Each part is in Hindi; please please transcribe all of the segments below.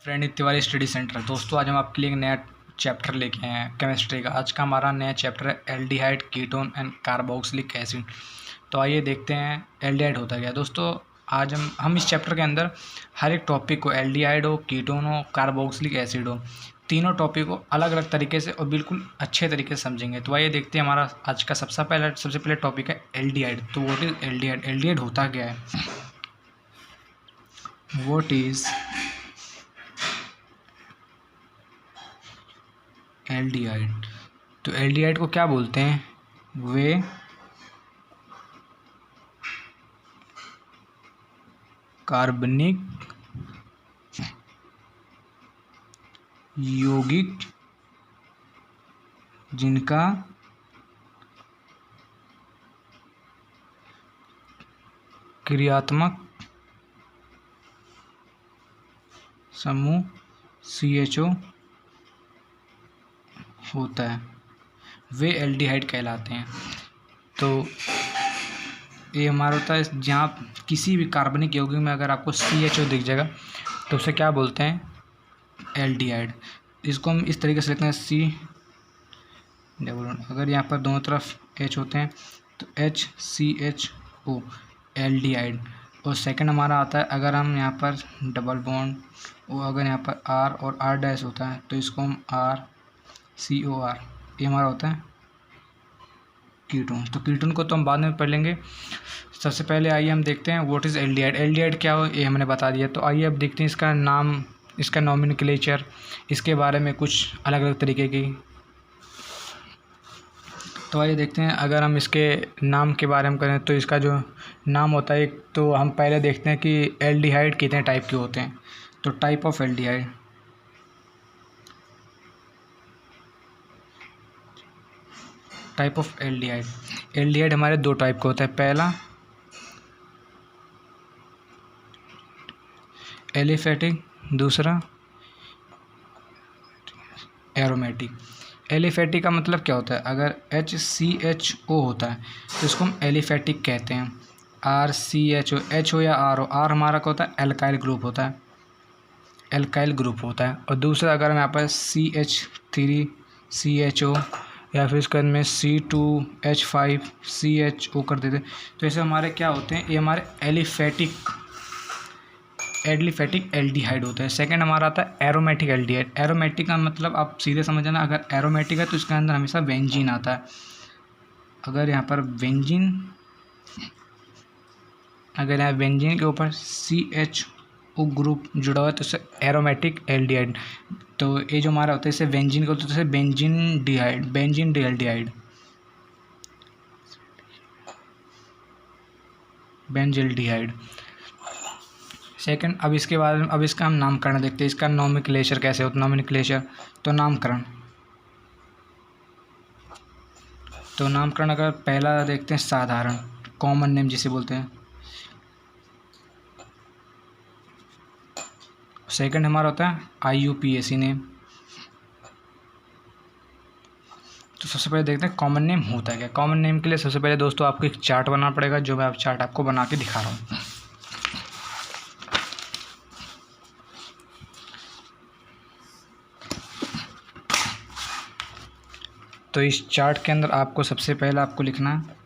Friend Tiwari study centre. दोस्तों आज हम आपके लिए एक नया चैप्टर लेके आए हैं केमिस्ट्री का। आज का हमारा नया चैप्टर है aldehyde, ketone and carboxylic acid. तो आइए देखते हैं एल्डिहाइड होता क्या है। दोस्तों आज हम इस चैप्टर के अंदर हर एक टॉपिक को, एल्डिहाइड हो, कीटोन हो, कार्बोक्सिलिक एसिड हो, तीनों टॉपिक को अलग अलग तरीके से और बिल्कुल अच्छे तरीके से समझेंगे। तो आइए देखते हैं हमारा आज का सबसे पहले टॉपिक है एल्डिहाइड। तो व्हाट इज़ एल्डिहाइड? एल्डिहाइड होता क्या है? What is aldehyde? तो एल्डिहाइड को क्या बोलते हैं? वे कार्बनिक यौगिक जिनका क्रियात्मक समूह CHO होता है, वे एल्डिहाइड कहलाते हैं। तो ये हमारा होता है जहाँ किसी भी कार्बनिक यौगिक में अगर आपको CHO दिख जाएगा तो उसे क्या बोलते हैं? एल्डिहाइड। इसको हम इस तरीके से लिखते हैं C डबल बॉन्ड, अगर यहाँ पर दोनों तरफ H होते हैं तो HCHO एल्डिहाइड। और सेकंड हमारा आता है अगर हम यहाँ पर डबल बॉन्ड और अगर यहाँ पर R और R डैश होता है तो इसको हम RCOR, ये हमारा होता है कीटोन। तो कीटोन को तो हम बाद में पढ़ लेंगे। सबसे पहले आइए हम देखते हैं व्हाट इज़ एल्डिहाइड। एल्डिहाइड क्या हो ये हमने बता दिया। तो आइए अब देखते हैं इसका नाम, इसका नॉमेनक्लेचर, इसके बारे में कुछ अलग अलग तरीके की। तो आइए देखते हैं, अगर हम इसके नाम के बारे में करें तो इसका जो नाम होता है, एक तो हम पहले देखते हैं कि एल्डिहाइड कितने टाइप के होते हैं। तो type of aldehyde, type of aldehyde, aldehyde हमारे दो टाइप का होता है। पहला एलिफेटिक, दूसरा एरोमेटिक। एलिफेटिक का मतलब क्या होता है? अगर HCHO होता है तो इसको हम एलिफेटिक कहते हैं। RCHO, H हो या R हो, R हमारा क्या होता है? एल्काइल ग्रुप होता है, एल्काइल ग्रुप होता है। और दूसरा अगर हम यहाँ पर CH3CHO या फिर इसके अंदर में C2H5CHO कर देते तो ऐसे हमारे क्या होते हैं? ये हमारे एलिफेटिक एल्डिहाइड होता है। सेकंड हमारा आता है एरोमेटिक एल्डिहाइड। एरोमेटिक का मतलब आप सीधे समझ जाना, अगर एरोमेटिक है तो इसके अंदर हमेशा बेंजीन आता है। अगर यहाँ पर बेंजीन, अगर यहाँ बेंजीन के ऊपर CHO ग्रुप जुड़ा हुआ है तो इसे एरोमेटिक एल्डिहाइड। तो ये जो हमारा होता है इसे बेंजीन को, तो इसे बेंजीन डिहाइड, बेंजीन डिहाइड, बेंजिल्डिहाइड। सेकंड, अब इसके बाद अब इसका हम नामकरण देखते हैं। इसका नॉमेनक्लेचर कैसे होता है? नॉमेनक्लेचर तो नामकरण, तो नामकरण अगर पहला देखते हैं साधारण, कॉमन नेम जिसे बोलते हैं। सेकंड हमारा होता है IUPAC नेम। तो सबसे पहले देखते हैं कॉमन नेम होता है क्या। कॉमन नेम के लिए सबसे पहले दोस्तों आपको एक चार्ट बनाना पड़ेगा, जो मैं चार्ट आपको बना के दिखा रहा हूँ। तो इस चार्ट के अंदर आपको सबसे पहले आपको लिखना है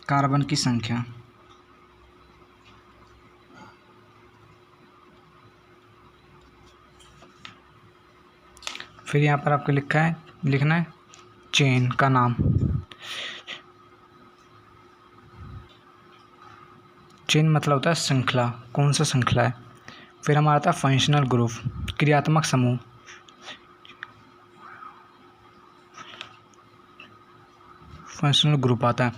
कार्बन की संख्या, फिर यहाँ पर आपको लिखना है चेन का नाम। चेन मतलब होता है श्रृंखला, कौन सा श्रृंखला है। फिर हमारा आता है फंक्शनल ग्रुप, क्रियात्मक समूह। फंक्शनल ग्रुप आता है।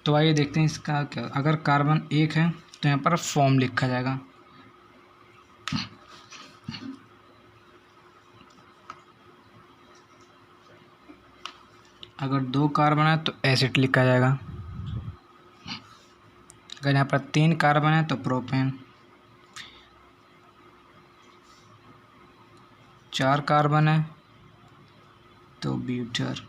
तो आइए देखते हैं इसका क्या। अगर कार्बन 1 है तो यहाँ पर फॉर्म लिखा जाएगा। अगर 2 कार्बन है तो एसिड लिखा जाएगा। अगर यहाँ पर 3 कार्बन है तो प्रोपेन, 4 कार्बन है तो ब्यूटर।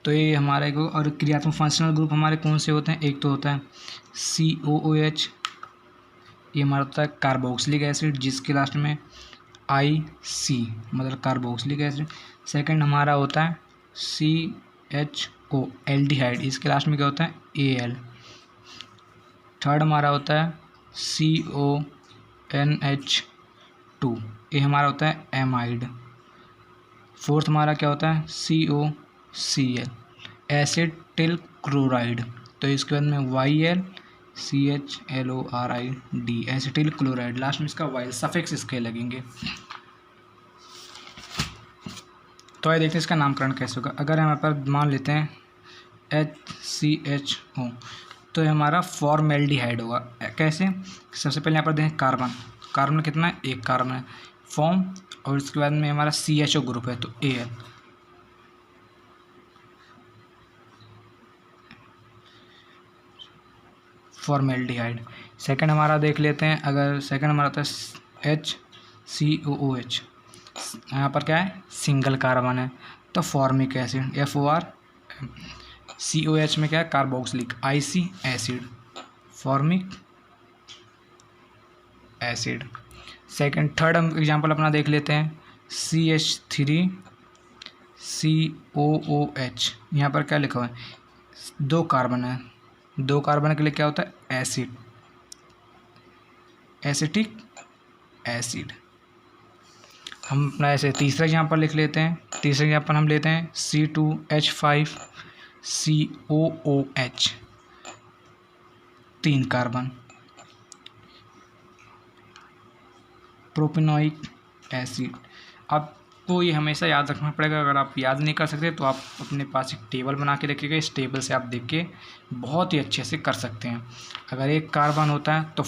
तो ये हमारे को, और क्रियात्मक फंक्शनल ग्रुप हमारे कौन से होते हैं? एक तो होता है COOH, ये हमारा होता है कार्बोक्सिलिक एसिड, जिसके लास्ट में IC मतलब कार्बोक्सिलिक एसिड। सेकंड हमारा होता है CHO एल्डिहाइड, इसके लास्ट में क्या होता है Al। थर्ड हमारा होता है CONH2, ये हमारा होता है एमाइड। फोर्थ हमारा क्या होता है COCl एसिटिल क्लोराइड, तो इसके बाद में YlCHLORID एसिटिल क्लोराइड, लास्ट में इसका वाइल सफिक्स इसके लगेंगे। तो आइए देखते हैं इसका नामकरण कैसे होगा। अगर हम यहाँ पर मान लेते हैं HCHO, तो ये हमारा फॉर्मेल्डिहाइड होगा। कैसे, सबसे पहले यहाँ पर देखें कार्बन, कार्बन कितना है, एक कार्बन है फॉर्म, और इसके बाद में हमारा CHO ग्रुप है तो Al, फॉर्मेल्डिहाइड। सेकंड हमारा देख लेते हैं, अगर सेकंड हमारा होता है HCOOH, यहाँ पर क्या है सिंगल कार्बन है तो फॉर्मिक एसिड FOR। COH में क्या है carboxylic IC acid, formic acid. Second third हम एग्जांपल अपना देख लेते हैं CH3COOH, यहाँ पर क्या लिखा हुआ है दो कार्बन है, दो कार्बन के लिए क्या होता है एसिड, एसिटिक एसिड। हम अपना ऐसे तीसरा एग्जांपल लिख लेते हैं। तीसरा एग्जांपल हम लेते हैं C2H5COOH, तीन कार्बन, प्रोपेनोइक एसिड। आपको ये हमेशा याद रखना पड़ेगा, अगर आप याद नहीं कर सकते तो आप अपने पास एक टेबल बना के रखिएगा, इस टेबल से आप देख के बहुत ही अच्छे से कर सकते हैं। अगर एक कार्बन होता है तो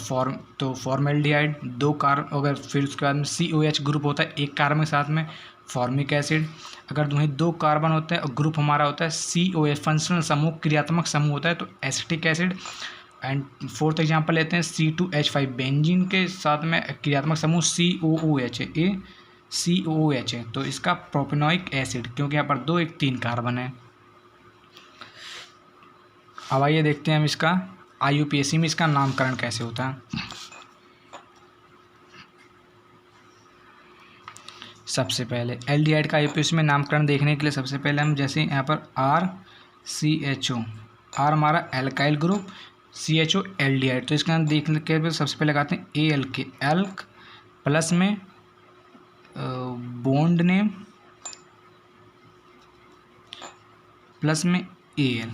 फॉर्मेल्डिहाइड, दो कार्बन, अगर फिर उसके बाद में COH ग्रुप होता है एक कार्बन के साथ में फॉर्मिक एसिड। अगर वहीं दो कार्बन होते हैं और ग्रुप हमारा होता है COH फंक्शनल समूह, क्रियात्मक समूह होता है तो acetic acid. And fourth example लेते हैं C2H5 बेंजीन के साथ में क्रियात्मक समूह COOH है, ये COOH है तो इसका प्रोपेनोइक एसिड, क्योंकि यहाँ पर दो एक तीन कार्बन है। अब आइए देखते हैं हम इसका IUPAC में इसका नामकरण कैसे होता है। सबसे पहले एल्डिहाइड का IUPAC में नामकरण देखने के लिए सबसे पहले हम जैसे यहाँ पर RCHO, R हमारा एल्काइल ग्रुप, CHO एल्डिहाइड, तो इसका नाम देखने के सबसे पहले लगाते हैं ALK, एल्क प्लस में बॉन्ड नेम प्लस में Al,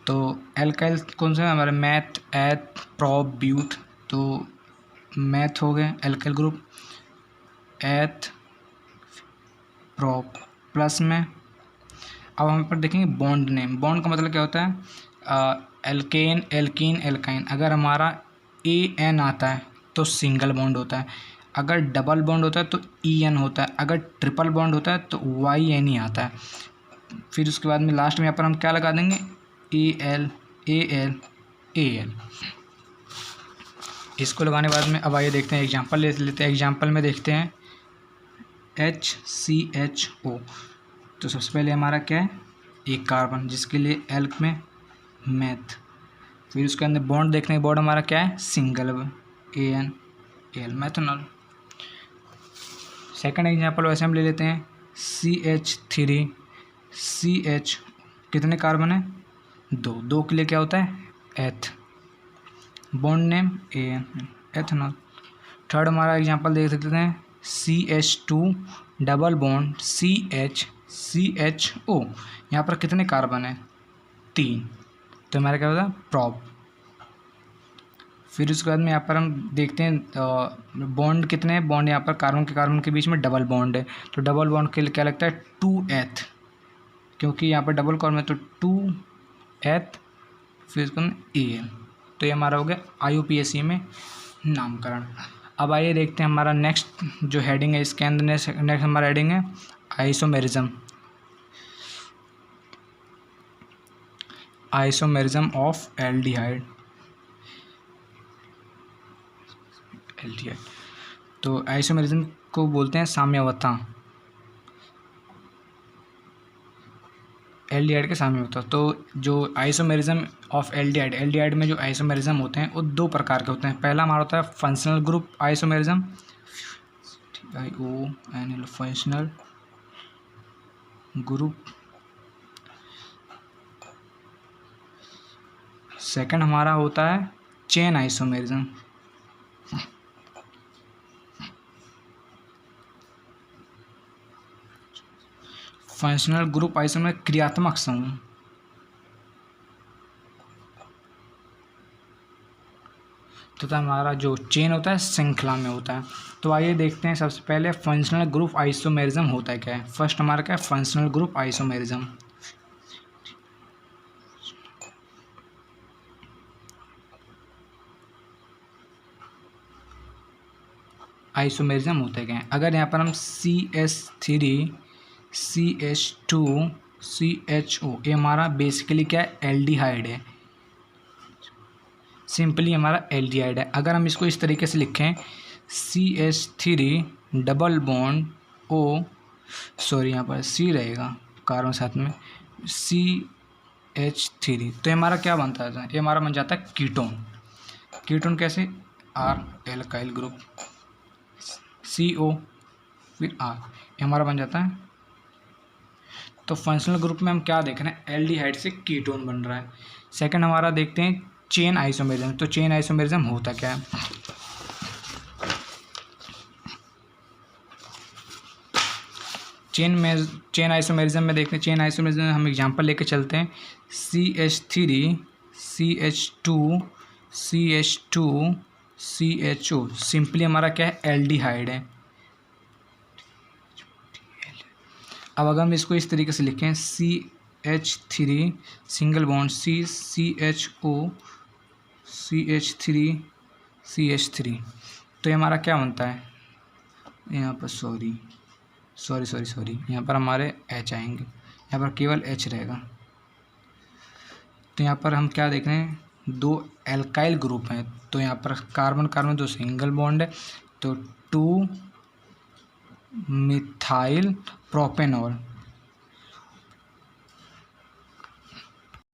तो एल्काइल कौन सा है हमारे मैथ, एथ, प्रोप, ब्यूट, तो मैथ हो गए एल्काइल ग्रुप, एथ, प्रोप प्लस में। अब हम पर देखेंगे बॉन्ड नेम, बॉन्ड का मतलब क्या होता है एल्केन, एल्कीन, एल्काइन। अगर हमारा AN आता है तो सिंगल बॉन्ड होता है, अगर डबल बॉन्ड होता है तो EN होता है, अगर ट्रिपल बॉन्ड होता है तो YN ही आता है। फिर उसके बाद में लास्ट में यहाँ पर हम क्या लगा देंगे AL, AL, AL। इसको लगाने के बाद में अब आइए देखते हैं एग्जांपल ले लेते हैं। एग्जांपल में देखते हैं HCHO, तो सबसे पहले हमारा क्या है एक कार्बन जिसके लिए एल्क में मैथ, फिर उसके अंदर बॉन्ड देखने के बॉन्ड हमारा क्या है single AN, AL methanol. Second example वैसे हम ले लेते हैं CH3CH, कितने कार्बन है दो, दो के लिए क्या होता है एथ, bond name AN, ethanol. Third हमारा एग्जांपल देख सकते हैं CH2 डबल बॉन्ड CHO, यहाँ पर कितने कार्बन है तीन, तो हमारा क्या होता है प्रॉप। फिर उसके बाद में यहाँ पर हम देखते हैं बॉन्ड कितने हैं, बॉन्ड यहाँ पर कार्बन के बीच में डबल बॉन्ड है, तो डबल बॉन्ड के लिए क्या लगता है 2H, क्योंकि यहाँ पर डबल कार्बन है तो 2H, फिर उसके बाद AL, तो ये हमारा हो गया IUPAC में नामकरण। अब आइए देखते हैं हमारा नेक्स्ट जो हेडिंग है, इसके अंदर नेक्स्ट हमारा हेडिंग है आइसोमेरिज्म, आइसोमेरिज्म ऑफ एल्डिहाइड। तो आइसोमेरिज्म को बोलते हैं साम्यावस्था, एल्डिहाइड के साम्यावस्था। तो जो आइसोमेरिज्म ऑफ एल्डिहाइड, एल्डिहाइड में जो आइसोमेरिज्म होते हैं वो दो प्रकार के होते हैं। पहला हमारा होता है functional group isomerism, IONL functional group. Second हमारा होता है चेन आइसोमेरिज्म। फंक्शनल ग्रुप आइसोमेर क्रियात्मक समूह। तथा हमारा जो चेन होता है श्रृंखला में होता है। तो आइए देखते हैं सबसे पहले फंक्शनल ग्रुप आइसोमेरिज्म होता है क्या है। फर्स्ट हमारा क्या है, फंक्शनल ग्रुप आइसोमेरिज्म। आइसोमेरिज्म होता है क्या है, अगर यहाँ पर हम CH3 CH2 CHO, ये हमारा बेसिकली क्या है, एल्डिहाइड है। सिंपली हमारा एल्डिहाइड है। अगर हम इसको इस तरीके से लिखें CH3 double bond O, sorry यहाँ पर C रहेगा कार्बन साथ में, CH3, तो ये हमारा क्या बनता है, ये हमारा बन जाता है कीटोन। कीटोन कैसे, R एल्काइल ग्रुप, CO फिर R, ये हमारा बन जाता है। तो फंक्शनल ग्रुप में हम क्या देख रहे हैं, एल्डिहाइड से कीटोन बन रहा है। सेकंड हमारा देखते हैं चेन आइसोमेरिज्म। तो चेन आइसोमेरिज्म होता क्या है, चेन आइसोमेरिज्म में देखते हैं। चेन आइसोमेरिज्म में हम एग्जांपल लेके चलते हैं, CH3 CH2 CH2 CHO, simply हमारा क्या है, एल्डिहाइड है। अब अगर हम इसको इस तरीके से लिखें CH3 single bond CHO CH3 CH3, तो ये हमारा क्या बनता है, यहाँ पर सॉरी यहाँ पर हमारे H आएंगे, यहाँ पर केवल H रहेगा। तो यहाँ पर हम क्या देख रहे हैं, दो एल्काइल ग्रुप हैं, तो यहाँ पर कार्बन कार्बन दो सिंगल बॉन्ड है, तो 2 मिथाइल प्रोपेनॉल।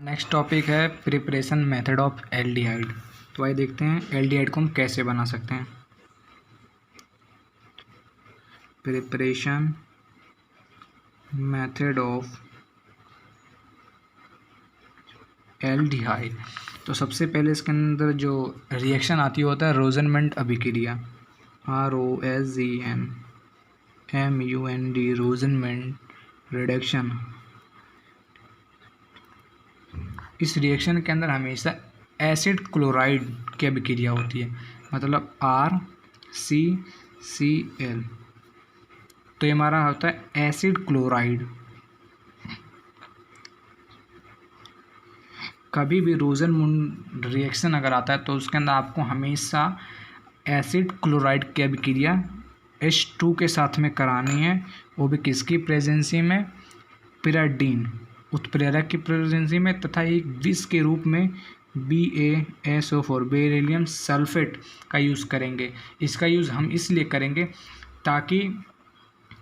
नेक्स्ट टॉपिक है प्रिपरेशन मेथड ऑफ एल्डिहाइड। तो आइए देखते हैं एल्डिहाइड को हम कैसे बना सकते हैं। Preparation method of aldehyde. तो सबसे पहले इसके अंदर जो रिएक्शन आती होता है रोजनमंड अभिक्रिया, ROSENMUND, रोजनमंड रिडक्शन। इस रिएक्शन के अंदर हमेशा एसिड क्लोराइड की अभिक्रिया होती है, मतलब RCCl, तो ये हमारा होता है एसिड क्लोराइड। कभी भी रोजनमंड रिएक्शन अगर आता है तो उसके अंदर आपको हमेशा एसिड क्लोराइड की अभिक्रिया H2 के साथ में करानी है, वो भी किसकी प्रेजेंसी में, पिराडीन उत्प्रेरक की प्रेजेंसी में, तथा एक विष के रूप में BaSO4 बेरिलियम सल्फेट का यूज़ करेंगे। इसका यूज़ हम इसलिए करेंगे ताकि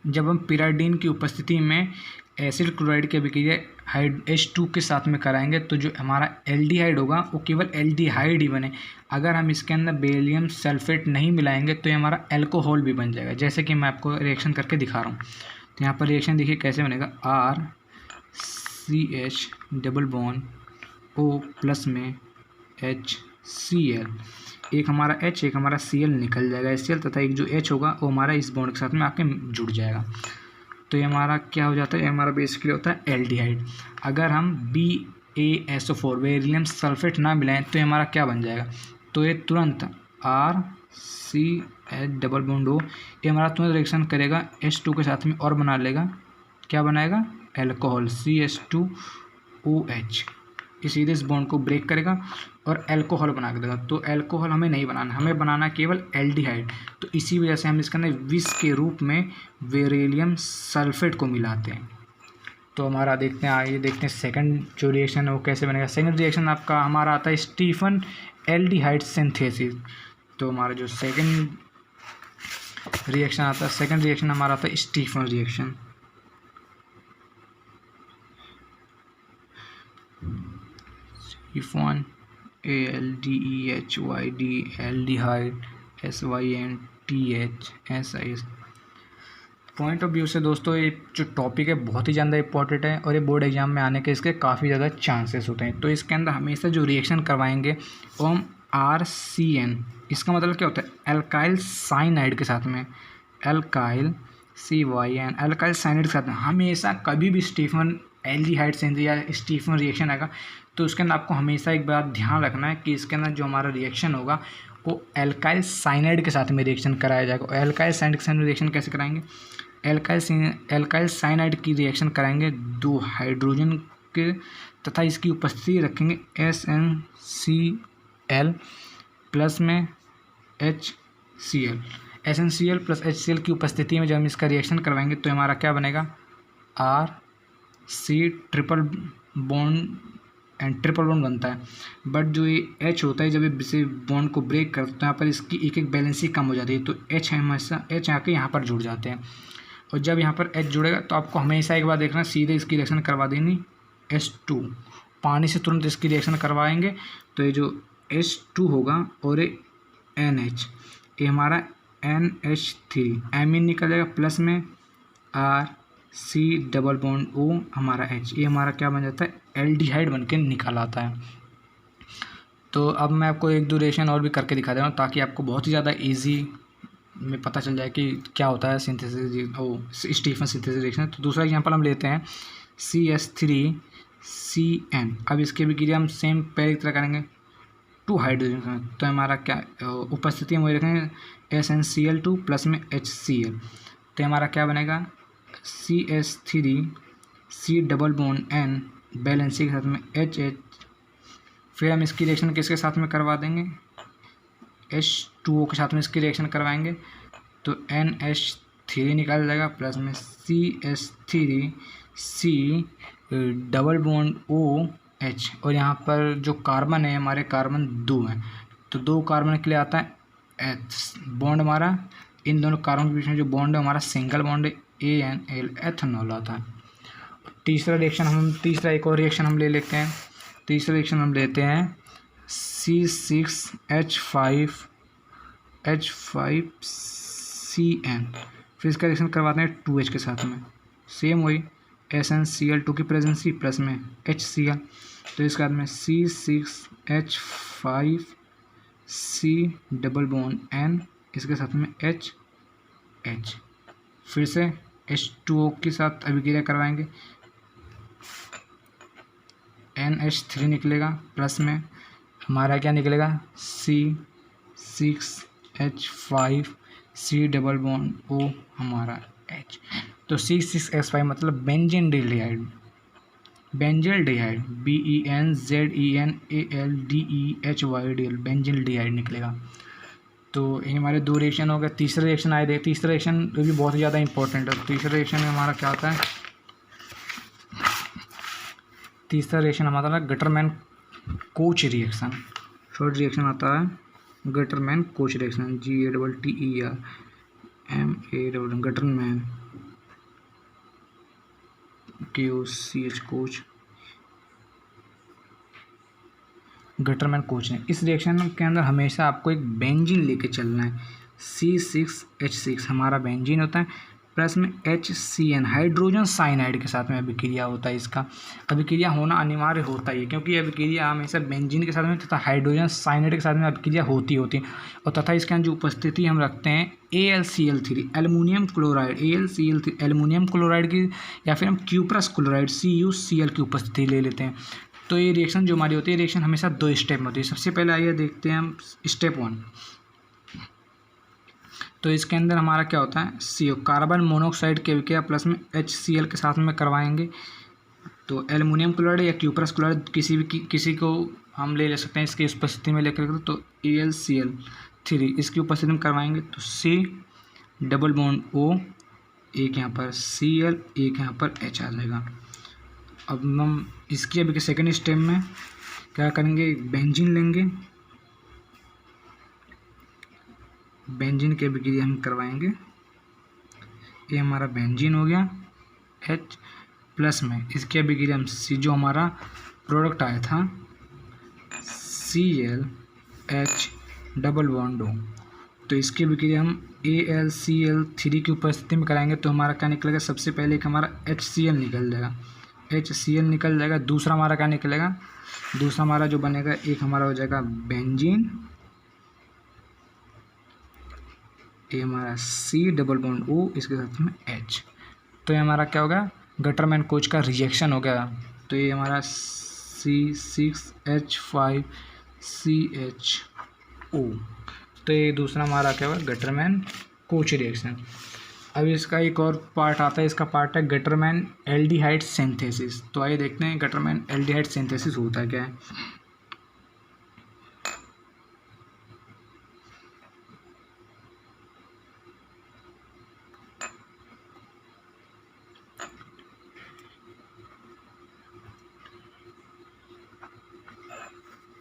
जब हम पिराडीन की उपस्थिति में एसिड क्लोराइड की अभिक्रिया H2 के साथ में कराएंगे तो जो हमारा एल्डिहाइड होगा वो केवल एल्डिहाइड ही बने। अगर हम इसके अंदर बेरिलियम सल्फेट नहीं मिलाएंगे तो ये हमारा एल्कोहल भी बन जाएगा, जैसे कि मैं आपको रिएक्शन करके दिखा रहा हूँ। तो यहाँ पर रिएक्शन देखिए कैसे बनेगा, RCH double bond O plus में HCl, एक हमारा H एक हमारा Cl निकल जाएगा HCl, तथा एक जो H होगा वो हमारा इस बॉन्ड के साथ में आके जुड़ जाएगा। तो ये हमारा क्या हो जाता है, ये हमारा बेसिकली होता है एल्डिहाइड। अगर हम BaSO4 बेरिलियम सल्फेट ना मिलाएं तो ये हमारा क्या बन जाएगा, तो ये तुरंत RCH डबल बॉन्ड O, ये हमारा तुरंत रिएक्शन करेगा H2 के साथ में और बना लेगा, क्या बनाएगा, एल्कोहल CH2OH। ये सीधे इस बॉन्ड को ब्रेक करेगा और एल्कोहल बना के देगा। तो एल्कोहल हमें नहीं बनाना, हमें बनाना केवल एल्डिहाइड। तो इसी वजह से हम इसके अंदर विष के रूप में बेरिलियम सल्फेट को मिलाते हैं। तो हमारा देखते हैं, आइए देखते हैं सेकंड जो रिएक्शन है वो कैसे बनेगा। सेकंड रिएक्शन आपका हमारा आता है स्टीफन एल्डिहाइड सिंथेसिस। तो हमारा जो सेकंड रिएक्शन आता है, सेकंड रिएक्शन हमारा आता है Stephen reaction. Stephen ALDEHYD aldehyde SYNTHSIS point of view से दोस्तों ये जो टॉपिक है बहुत ही ज़्यादा इंपॉर्टेंट है और ये बोर्ड एग्जाम में आने के इसके काफ़ी ज़्यादा चांसेस होते हैं। तो इसके अंदर हमेशा जो रिएक्शन करवाएंगे वो हम RCN, इसका मतलब क्या होता है एल्काइल साइनाइड के साथ में, एल्काइल CYN एल्काइल साइनाइड के साथ में हमेशा कभी भी स्टीफन एल्डिहाइड से या स्टीफन रिएक्शन आएगा तो उसके अंदर आपको हमेशा एक बात ध्यान रखना है कि इसके अंदर जो हमारा रिएक्शन होगा वो एल्काइल साइनाइड के साथ में रिएक्शन कराया जाएगा। एल्काइल साइनाइड के साथ में रिएक्शन कैसे कराएंगे, एल्काइल साइनाइड की रिएक्शन कराएंगे 2 हाइड्रोजन के तथा इसकी उपस्थिति रखेंगे SnCl प्लस में HCl, SnCl प्लस HCl की उपस्थिति में जब हम इसका रिएक्शन करवाएंगे तो हमारा क्या बनेगा RC ट्रिपल बॉन्ड बनता है। बट जो ये H होता है जब ये इसे बॉन्ड को ब्रेक करता है तो यहाँ पर इसकी एक बैलेंसिंग कम हो जाती है, तो H हमेशा H आके यहाँ पर जुड़ जाते हैं और जब यहाँ पर H जुड़ेगा तो आपको हमेशा एक बार देखना सीधे इसकी रिएक्शन करवा देनी H2, पानी से तुरंत इसकी रिएक्शन करवाएंगे तो ये जो H2 होगा और ये NH, ये हमारा NH3 एमीन निकल जाएगा प्लस में RC डबल बॉन्ड O हमारा H, ये हमारा क्या बन जाता है एल्डिहाइड बन के निकल आता है। तो अब मैं आपको एक दो रिएक्शन और भी करके दिखा दे रहा हूँ ताकि आपको बहुत ही ज़्यादा ईजी में पता चल जाए कि क्या होता है सिंथेसिस स्टीफन सिंथेसिस रिएक्शन। तो दूसरा एग्जांपल हम लेते हैं CH3CN। अब इसके भी क्रिया हम सेम पहले की तरह करेंगे 2 हाइड्रोजन, तो हमारा क्या उपस्थिति हम वही रखेंगे SnCl2 प्लस में HCl, तो हमारा क्या बनेगा CH3C double bond N balancing के साथ में HH, फिर हम इसकी रिएक्शन किसके साथ में करवा देंगे H2O के साथ में इसकी रिएक्शन करवाएंगे तो NH3 निकाल जाएगा प्लस में CH3C डबल बॉन्ड OH, और यहाँ पर जो कार्बन है हमारे कार्बन 2 हैं तो 2 कार्बन के लिए आता है H बॉन्ड, हमारा इन दोनों कार्बन के बीच में जो बॉन्ड है हमारा सिंगल बॉन्ड है ANL एथेनॉल आता है। तीसरा एक और रिएक्शन हम ले लेते हैं। तीसरा रिएक्शन हम लेते हैं C6H5CN, फिर इसका रिएक्शन करवाते हैं 2H के साथ में, सेम वही SnCl2 की प्रेजेंसी प्लस में HCl, तो इसके बाद में C6H5C डबल बॉन्ड N इसके साथ में HH, फिर से H2O के साथ अभिक्रिया करवाएंगे NH3 निकलेगा प्लस में हमारा क्या निकलेगा C6H5C डबल बॉन्ड O हमारा H, तो C6H5 मतलब बेंजीन डिहाइड BENZENALDEHYDL बेंजीन डिहाइड निकलेगा। तो ये हमारे 2 रिएक्शन हो गए। तीसरा रिएक्शन आए थे, तीसरा रिएक्शन भी बहुत ही ज़्यादा इंपॉर्टेंट है। तीसरा रिएक्शन में हमारा क्या होता है, तीसरा रिएक्शन हमारा था Gattermann coach reaction. Third reaction आता है Gattermann coach reaction GATTERMAN Gattermann KOCH coach, Gattermann coach ने। इस रिएक्शन के अंदर हमेशा आपको एक बेंजीन लेके चलना है। C6H6 हमारा बेंजीन होता है प्लस में HCN हाइड्रोजन साइनाइड के साथ में अभिक्रिया होता है। इसका अभिक्रिया होना अनिवार्य होता है क्योंकि अभिक्रिया हमेशा बेंजीन के साथ में तथा हाइड्रोजन साइनाइड के साथ में अभिक्रिया होती है और तथा इसके अंदर जो उपस्थिति हम रखते हैं AlCl3 aluminium chloride, AlCl3 aluminium chloride की, या फिर हम क्यूप्रस क्लोराइड CuCl की उपस्थिति ले लेते हैं। तो ये रिएक्शन जो हमारी होती है, रिएक्शन हमेशा 2 स्टेप में होती है। सबसे पहले आइए देखते हैं हम स्टेप 1। तो इसके अंदर हमारा क्या होता है CO कार्बन मोनोऑक्साइड के अभिक्रिया प्लस में HCl के साथ में करवाएंगे। तो एल्युमिनियम क्लोराइड या क्यूप्रस क्लोराइड किसी को हम ले सकते हैं इसकी उपस्थिति में लेकर, तो AlCl3 इसकी उपस्थिति में करवाएंगे तो C डबल बॉन्ड O, एक यहाँ पर Cl, एक यहाँ पर H आ जाएगा। अब हम इसकी अभी के सेकेंड स्टेप में क्या करेंगे, बेंजीन लेंगे, बेंजीन की अभिक्रिया हम करवाएंगे। ये हमारा बेंजीन हो गया H प्लस में इसकी अभिक्रिया हम जो हमारा प्रोडक्ट आया था ClH डबल बॉन्ड O, तो इसकी विक्रिया हम AlCl3 की उपस्थिति में कराएंगे तो हमारा क्या निकलेगा, सबसे पहले एक हमारा HCl निकल जाएगा, HCl निकल जाएगा। दूसरा हमारा क्या निकलेगा, दूसरा हमारा जो बनेगा एक हमारा हो जाएगा बेंजीन, ये हमारा C डबल बॉन्ड O, इसके साथ में H। तो ये हमारा क्या होगा, गटरमैन कोच का रिएक्शन हो गया। तो ये हमारा C6H5CHO। तो ये दूसरा हमारा क्या होगा, गटरमैन कोच रिएक्शन। अब इसका एक और पार्ट आता है, इसका पार्ट है गटरमैन एल्डिहाइड सिंथेसिस। तो आइए देखते हैं गटरमैन एल्डिहाइड सिंथेसिस होता है क्या है।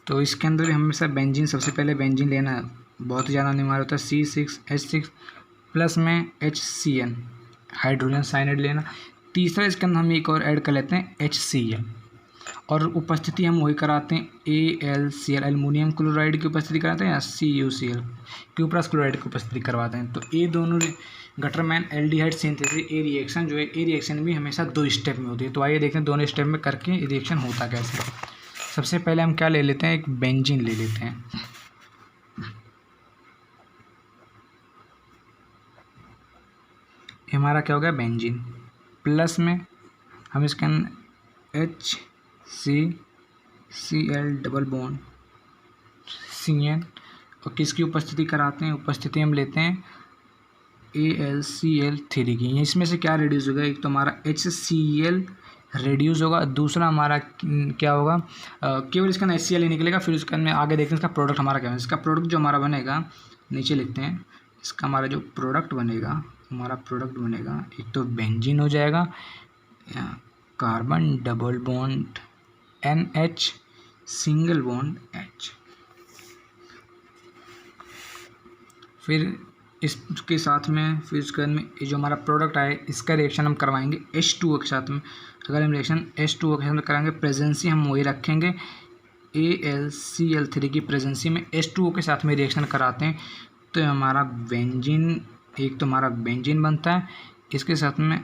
तो इसके अंदर भी हमेशा बेंजीन, सबसे पहले बेंजीन लेना बहुत ज़्यादा अनिवार्य होता है। C6H6 प्लस में HCN हाइड्रोजन साइनाइड लेना। तीसरा इसके अंदर हम एक और ऐड कर लेते हैं HCl, और उपस्थिति हम वही कराते हैं AlCl एल्युमिनियम क्लोराइड की उपस्थिति कराते हैं, या CuCl क्यूप्रस क्लोराइड की उपस्थिति करवाते हैं। तो ये दोनों गटरमैन एल्डिहाइड सिंथेसिस ए रिएक्शन जो है, ए रिएक्शन भी हमेशा 2 स्टेप में होती है। तो आइए देखते हैं दोनों स्टेप में करके रिएक्शन होता कैसे। सबसे पहले हम क्या ले लेते हैं, एक बेंजीन ले लेते हैं। हमारा क्या हो गया, बेंजीन प्लस में हम इसके HCCl डबल बॉन्ड CN, और किसकी उपस्थिति कराते हैं, उपस्थिति हम लेते हैं AlCl3 की। इसमें से क्या रिड्यूस होगा, एक तो हमारा HCl रेड्यूस होगा, दूसरा हमारा क्या होगा, केवल इसका HCl ही निकलेगा। फिर उसके अंदर आगे देखते हैं इसका प्रोडक्ट हमारा क्या है। इसका प्रोडक्ट जो हमारा बनेगा, नीचे लिखते हैं, इसका हमारा जो प्रोडक्ट बनेगा, हमारा प्रोडक्ट बनेगा एक तो बेंजीन हो जाएगा, carbon double bond NH single bond H। फिर इसके साथ में, फिर उसके बाद में ये जो हमारा प्रोडक्ट आए, इसका रिएक्शन हम करवाएंगे H2O के साथ में। अगर हम रिएक्शन H2O के साथ में कराएंगे, प्रेजेंसी हम वही रखेंगे, AlCl3 की प्रेजेंसी में H2O के साथ में रिएक्शन कराते हैं। तो हमारा बेंजीन, एक तो हमारा बेंजीन बनता है, इसके साथ में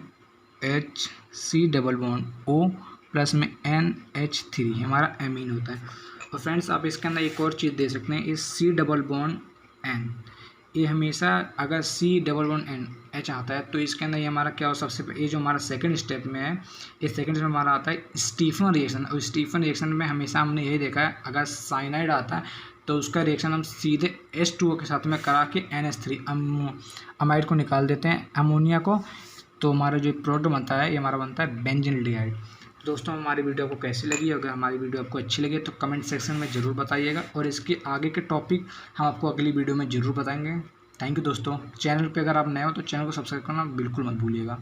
HC double bond O plus में NH3 हमारा एमीन होता है। और फ्रेंड्स आप इसके अंदर एक और चीज़ दे सकते हैं, इस C डबल बॉन्ड N, ये हमेशा अगर C डबल बॉन्ड H आता है तो इसके अंदर ये हमारा क्या हो, सबसे ये जो हमारा सेकंड स्टेप में है, इस सेकंड स्टेप में हमारा आता है स्टीफन रिएक्शन। और स्टीफन रिएक्शन में हमेशा हमने यही देखा है, अगर साइनाइड आता है तो उसका रिएक्शन हम सीधे H2O के साथ में करा के NH3 अमाइड को निकाल देते हैं, अमोनिया को। तो हमारा जो प्रोडक्ट बनता है, ये हमारा बनता है बेंजीनल्डिहाइड। दोस्तों हमारी वीडियो आपको कैसी लगी, अगर हमारी वीडियो आपको अच्छी लगी तो कमेंट सेक्शन में ज़रूर बताइएगा, और इसके आगे के टॉपिक हम आपको अगली वीडियो में ज़रूर बताएंगे। थैंक यू दोस्तों। चैनल पे अगर आप नए हो तो चैनल को सब्सक्राइब करना बिल्कुल मत भूलिएगा।